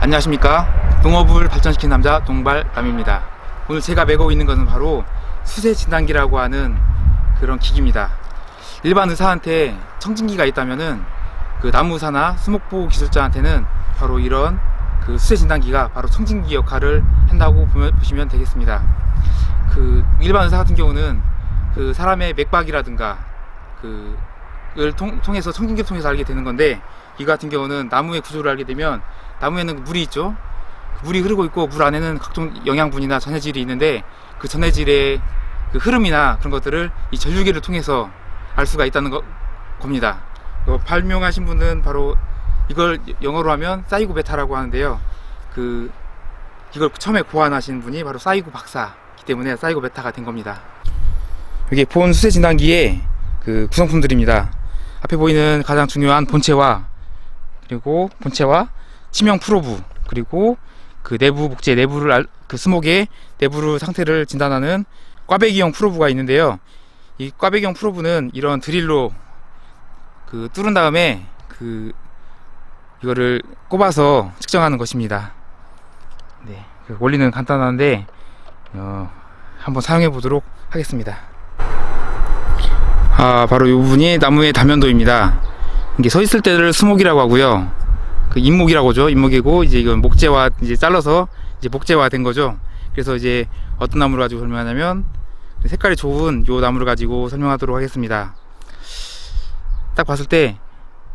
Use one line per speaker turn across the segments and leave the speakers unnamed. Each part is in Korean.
안녕하십니까. 농업을 발전시킨 남자 동발남입니다. 오늘 제가 메고 있는 것은 바로 수세 진단기라고 하는 그런 기기입니다. 일반 의사한테 청진기가 있다면은 그 나무사나 수목보호 기술자한테는 바로 이런 그 수세 진단기가 바로 청진기 역할을 한다고 보시면 되겠습니다. 그 일반 의사 같은 경우는 그 사람의 맥박이라든가 그를 통해서 청진기를 통해서 알게 되는 건데, 이 같은 경우는 나무의 구조를 알게 되면 나무에는 물이 있죠. 물이 흐르고 있고 물 안에는 각종 영양분이나 전해질이 있는데, 그 전해질의 그 흐름이나 그런 것들을 이 전류기를 통해서 알 수가 있다는 겁니다. 발명하신 분은 바로 이걸 영어로 하면 사이고 베타라고 하는데요. 이걸 처음에 고안하신 분이 바로 사이고 박사이기 때문에 사이고 베타가 된 겁니다. 여기 본 수세 진단기의 그 구성품들입니다. 앞에 보이는 가장 중요한 본체와 치명 프로브, 그리고 그 내부 목재 내부를 그 수목의 내부를 상태를 진단하는 꽈배기형 프로브가 있는데요. 이 꽈배기형 프로브는 이런 드릴로 그 뚫은 다음에 이거를 꼽아서 측정하는 것입니다. 네, 그 원리는 간단한데 한번 사용해 보도록 하겠습니다. 바로 이 부분이 나무의 단면도입니다. 이게 서 있을 때를 수목이라고 하고요. 그 잇목이라고 하죠. 잇목이고, 이제 이건 목재와 이제 잘라서 이제 목재화 된 거죠. 그래서 이제 어떤 나무를 가지고 설명하냐면, 색깔이 좋은 요 나무를 가지고 설명하도록 하겠습니다. 딱 봤을 때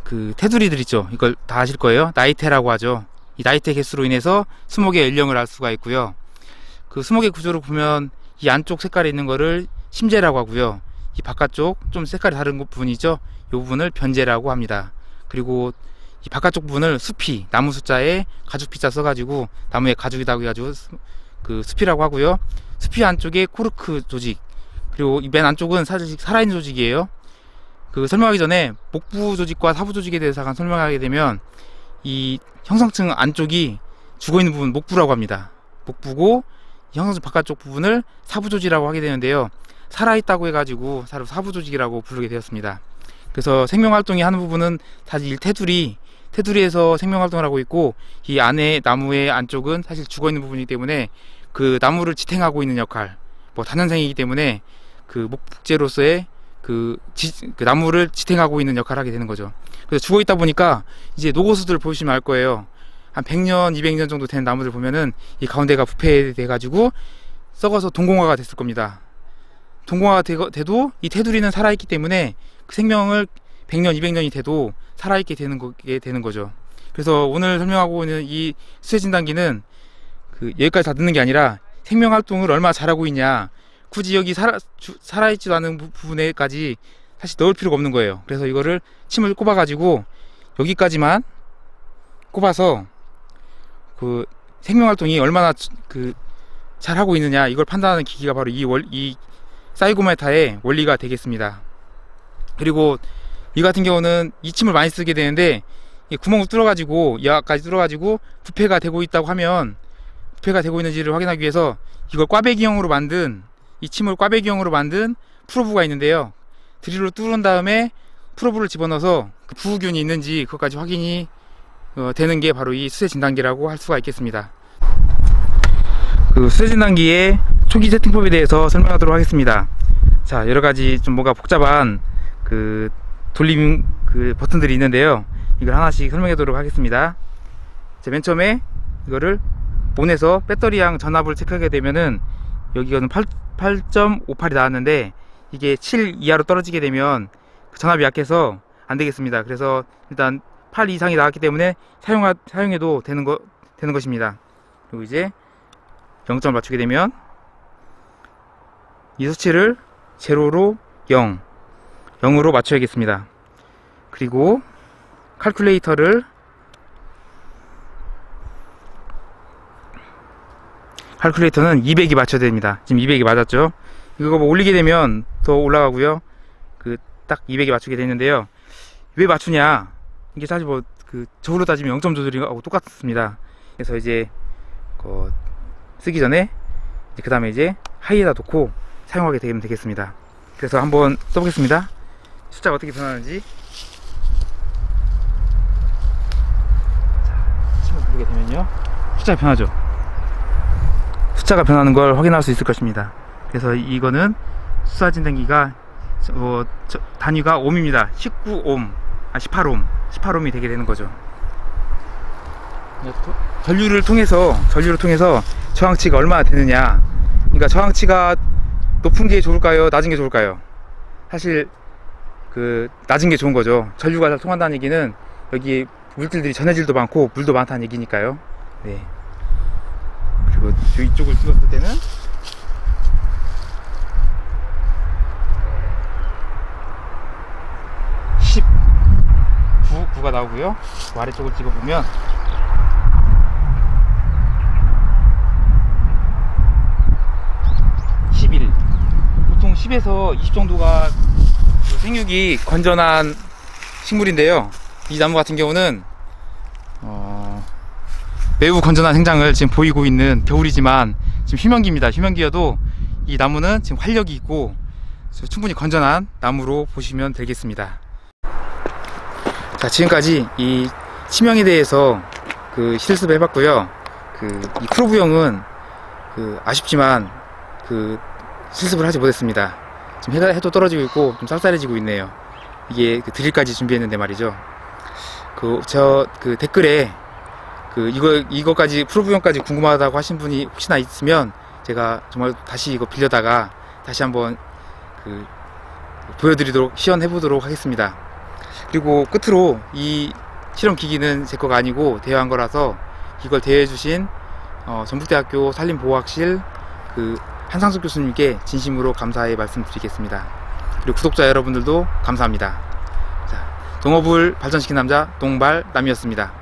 그 테두리들 있죠. 이걸 다 아실 거예요. 나이테라고 하죠. 이 나이테 개수로 인해서 수목의 연령을 알 수가 있고요. 그 수목의 구조를 보면 이 안쪽 색깔이 있는 거를 심재라고 하고요. 이 바깥쪽 좀 색깔이 다른 부분이 있죠. 이 부분을 변재라고 합니다. 그리고 이 바깥쪽 부분을 수피, 나무 숫자에 가죽 피자 써가지고 나무의 가죽이라고 해가지고 그 수피라고 하고요. 수피 안쪽에 코르크 조직, 그리고 이 맨 안쪽은 사실 살아있는 조직이에요. 그 설명하기 전에 목부 조직과 사부 조직에 대해서 잠깐 설명하게 되면, 이 형성층 안쪽이 죽어있는 부분 목부라고 합니다. 목부고, 이 형성층 바깥쪽 부분을 사부 조직이라고 하게 되는데요. 살아있다고 해가지고 사부 조직이라고 부르게 되었습니다. 그래서 생명활동이 하는 부분은 사실 테두리에서 생명활동을 하고 있고, 이 안에 나무의 안쪽은 사실 죽어있는 부분이기 때문에 그 나무를 지탱하고 있는 역할, 다년생이기 때문에 그 목재로서의 그 나무를 지탱하고 있는 역할을 하게 되는 거죠. 그래서 죽어있다 보니까 이제 녹어수들 보시면 알 거예요. 한 100년, 200년 정도 된 나무들 보면은 이 가운데가 부패돼가지고 썩어서 동공화가 됐을 겁니다. 동공화가 돼도 이 테두리는 살아있기 때문에 그 생명을 100년, 200년이 돼도 살아있게 되는 거죠. 그래서 오늘 설명하고 있는 이 수세 진단기는 여기까지 다 듣는 게 아니라 생명활동을 얼마나 잘하고 있냐, 굳이 여기 살아있지도 않은 부분에까지 사실 넣을 필요가 없는 거예요. 그래서 이거를 침을 꼽아 가지고 여기까지만 꼽아서 그 생명활동이 얼마나 잘하고 있느냐, 이걸 판단하는 기기가 바로 이 사이고 베타의 원리가 되겠습니다. 그리고 이 같은 경우는 이 침을 많이 쓰게 되는데, 구멍을 뚫어가지고 여기까지 뚫어가지고 부패가 되고 있다고 하면, 부패가 되고 있는지를 확인하기 위해서 이걸 이 침을 꽈배기형으로 만든 프로브가 있는데요. 드릴로 뚫은 다음에 프로브를 집어넣어서 그 부우균이 있는지 그것까지 확인이 되는 게 바로 이 수세 진단기라고 할 수가 있겠습니다. 그 수세 진단기의 초기 세팅법에 대해서 설명하도록 하겠습니다. 자, 여러가지 좀 뭔가 복잡한 그 돌림 버튼들이 있는데요. 이걸 하나씩 설명하도록 하겠습니다. 자, 맨 처음에 이거를 온에서 배터리양 전압을 체크하게 되면은, 여기는 8.58이 나왔는데 이게 7 이하로 떨어지게 되면 전압이 약해서 안 되겠습니다. 그래서 일단 8 이상이 나왔기 때문에 사용해도 되는 것입니다. 그리고 이제 0점을 맞추게 되면 이 수치를 0로 0으로 맞춰야겠습니다. 그리고 칼큘레이터는 200이 맞춰야 됩니다. 지금 200이 맞았죠. 이거 올리게 되면 더 올라가고요. 딱 200이 맞추게 되는데요. 왜 맞추냐, 이게 사실 저울로 따지면 0점 조절하고 똑같습니다. 그래서 이제 쓰기 전에 그 다음에 이제 하이에다 놓고 사용하게 되면 되겠습니다. 그래서 한번 써보겠습니다. 숫자가 어떻게 변하는지. 자, 침을 부르게 되면 보시면요, 숫자가 변하죠. 숫자가 변하는 걸 확인할 수 있을 것입니다. 그래서 이거는 수사 진단기가 단위가 옴입니다. 19옴, 18옴이 되게 되는 거죠. 전류를 통해서 저항치가 얼마나 되느냐. 그러니까 저항치가 높은 게 좋을까요, 낮은 게 좋을까요? 사실 낮은 게 좋은 거죠. 전류가 잘 통한다는 얘기는 여기 물질들이 전해질도 많고 물도 많다는 얘기니까요. 네. 그리고 이쪽을 찍었을 때는 구가 나오고요. 그 아래쪽을 찍어보면 11. 보통 10에서 20 정도가 생육이 건전한 식물인데요. 이 나무 같은 경우는 매우 건전한 생장을 지금 보이고 있는, 겨울이지만 지금 휴면기입니다. 휴면기여도 이 나무는 지금 활력이 있고 충분히 건전한 나무로 보시면 되겠습니다. 자, 지금까지 이 치명에 대해서 실습을 해봤고요. 이 크로브형은 아쉽지만 실습을 하지 못했습니다. 지금 해도 떨어지고 있고 좀 쌀쌀해지고 있네요. 이게 드릴까지 준비했는데 말이죠. 댓글에 이거까지 프로브형까지 궁금하다고 하신 분이 혹시나 있으면 제가 정말 다시 이거 빌려다가 다시 한번 보여드리도록, 시연해보도록 하겠습니다. 그리고 끝으로 이 실험 기기는 제 거가 아니고 대여한 거라서 이걸 대여해주신 전북대학교 산림보호학실 한상숙 교수님께 진심으로 감사의 말씀드리겠습니다. 그리고 구독자 여러분들도 감사합니다. 자, 농업을 발전시킨 남자 동발남이었습니다.